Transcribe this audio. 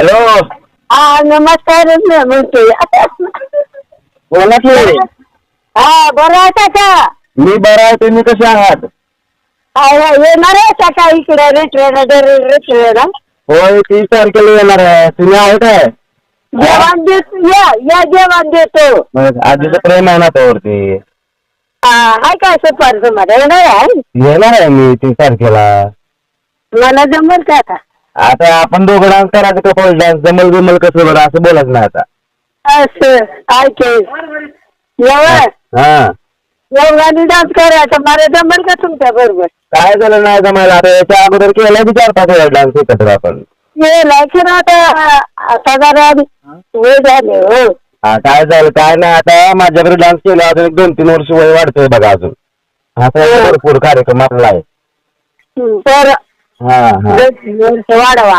Hello. हा नमस्कार म्हणते. बोला की. हा बरं आहे का? मी बरा आहे. तुम्ही कसे आहात? येणार आहे का इकडे रेस्टॉरंट? होय 30 तारखेला येणार आहे. तुम्ही आहे काय? जेवण देतो या जेवण देतो. आजीचं प्रेम आहे ना त्यावरती. हाय काय सुपारचं मध्ये येणार आहे? येणार आहे मी 30 तारखेला. मला जमल का आता? आता आपण दोघं डान्स करायचं कपल डान्स जमल बिमल कसं बरं असं बोलायचं नाही आता. असं ऐके एवढं हा एवढा डान्स करायचा मला जमल का तुमच्या बरोबर? काय झालं नाही जमायला. आता याच्या अगोदर केला की 4-5 वेळा डान्स एकत्र आपण. खरं आता जरा वेळ झाले हो. हा काय झालं काय नाही. आता माझ्याकडे डान्स केला अजून 1-2-3 वर्ष वय वाढतोय बघा अजून. आता भरपूर कार्यक्रम आपला आहे. तर हा हा वाढवा.